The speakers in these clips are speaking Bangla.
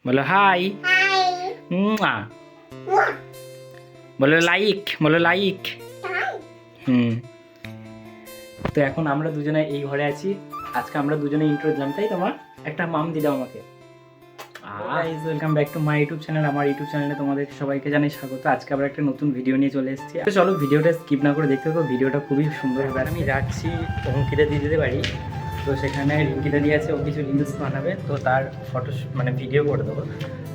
বলো হাই, বলো লাইক, বলো লাইক। তো এখন আমরা দুজনে এই ঘরে আছি। আজকে আমরা দুজনে ইন্ট্রো দিলাম, তাই তোমার একটা মাম দিলাম আমাকে। Welcome back to my YouTube channel. আমার ইউটিউব চ্যানেলে তোমাদের সবাইকে জানাই স্বাগত। আজকে আমরা একটা নতুন ভিডিও নিয়ে চলে এসেছি। চলো ভিডিওটা স্কিপ না করে দেখতে থাকো, ভিডিওটা খুবই সুন্দর হবে। আমি যাচ্ছি অঙ্কিতা দিদিদের বাড়ি, তো সেখানে রিঙ্কিতা দিয়ে আছে, ও কিছু রিলস বানাবে, তো তার ফটো মানে ভিডিও করে দেবো।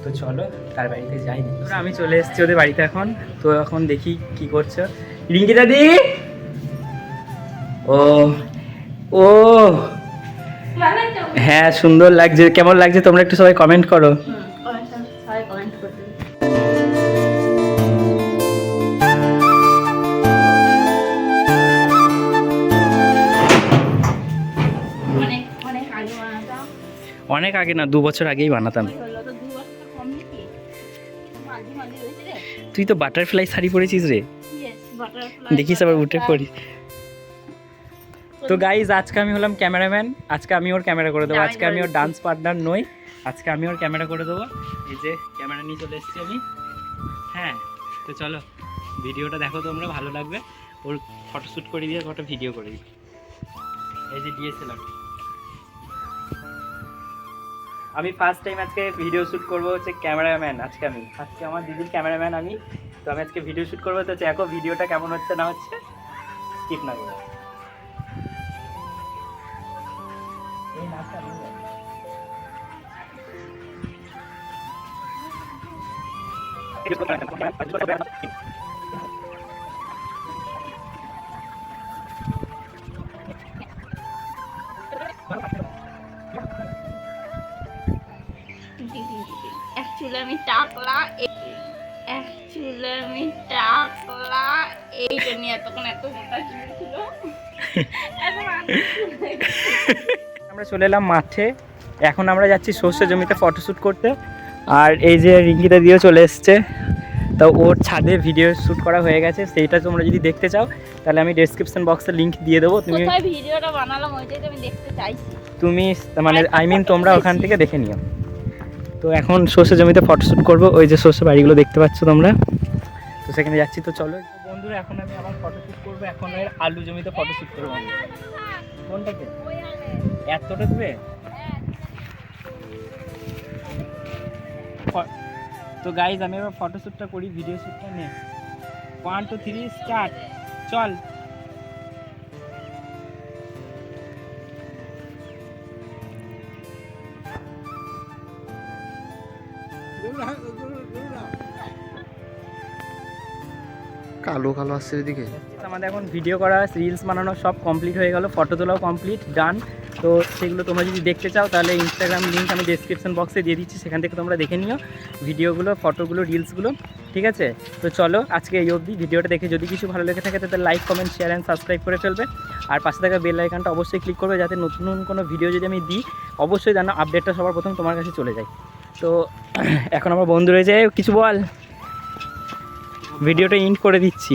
তো চলো তার বাড়িতে যাই। আমি চলে এসেছি ওদের বাড়িতে এখন। তো এখন দেখি কি করছো রিঙ্কিতা দি। ও ও হ্যাঁ, সুন্দর লাগছে। কেমন লাগছে তোমরা একটু সবাই কমেন্ট করো। অনেক আগে না, 2 বছর আগেই বানাতাম। তুই তো বাটারফ্লাই শাড়ি পরেছিস রে, দেখিস আবার উঠে পড়ি। তো গাইজ আজকে আমি হলাম ক্যামেরাম্যান। আজকে আমি ওর ক্যামেরা করে দেবো। আজকে আমি ওর ডান্স পার্টনার নই, আজকে আমি ওর ক্যামেরা করে দেবো। এই যে ক্যামেরা নিয়ে চলে এসেছি আমি। হ্যাঁ, তো চলো ভিডিওটা দেখো, তোমরা ভালো লাগবে। ওর ফটোশ্যুট করে দিয়ে কটা ভিডিও করে দিই। এই যে ডিএসএলআর। আমি ফার্স্ট টাইম আজকে ভিডিও শ্যুট করবো, হচ্ছে ক্যামেরাম্যান। আজকে আমার দিদির ক্যামেরাম্যান আমি। তো আমি আজকে ভিডিও শ্যুট করবো। তো দেখো ভিডিওটা কেমন হচ্ছে না হচ্ছে, স্কিপ না করে। অ্যাকচুয়ালি আমি টাকলা, এইটা নিয়ে এতক্ষণ এত মোটা ছিল। আমরা চলে এলাম মাঠে। এখন আমরা যাচ্ছি সর্ষে জমিতে ফটোশ্যুট করতে। আর এই যে রিঙ্কিতা দিয়েও চলে এসছে। তো ওর ছাদে ভিডিও শ্যুট করা হয়ে গেছে, সেইটা তোমরা যদি দেখতে চাও তাহলে আমি ডেসক্রিপশন বক্সে লিংক দিয়ে দেবো। তুমি ভিডিওটা বানালাম, ওইটাই আমি দেখতে চাইছি। তুমি মানে তোমরা ওখান থেকে দেখে নিও। তো এখন সর্ষে জমিতে ফটোশ্যুট করবো। ওই যে সর্ষে বাড়িগুলো দেখতে পাচ্ছ তোমরা, তো সেখানে যাচ্ছি। তো চলো বন্ধুরা, এখন আমি আবার ফটোশ্যুট করবো। এখন আলু জমিতে ফটোশ্যুট করবো আমি। কোনটাকে এতটা দূরে? তো গাইজ আমি এবার ফটোশ্যুটটা করি, ভিডিও শ্যুটটা নিয়ে। 1 2 3 স্টার্ট। চল। কালো কালো আসছে এদিকে। আমাদের এখন ভিডিও করা, রিলস বানানো সব কমপ্লিট হয়ে গেল, ফটো তোলাও কমপ্লিট, ডান। তো সেগুলো তোমরা যদি দেখতে চাও তাহলে ইনস্টাগ্রাম লিঙ্ক আমি ডেসক্রিপশন বক্সে দিয়ে দিচ্ছি, সেখান থেকে তোমরা দেখে নিও ভিডিওগুলো, ফটোগুলো, রিলসগুলো। ঠিক আছে, তো চলো আজকে এই অবধি। ভিডিওটা দেখে যদি কিছু ভালো লেগে থাকে তাহলে like, comment, share and subscribe করে ফেলবে। আর পাশে থাকা বেল আইকনটা অবশ্যই ক্লিক করবে, যাতে নতুন কোনো ভিডিও যদি আমি দিই অবশ্যই যেন আপডেটটা সবার প্রথম তোমার কাছে চলে যায়। তো এখন আমার বন্ধু রয়েছে, কিছু বল। ভিডিওটা এন্ড করে দিচ্ছি।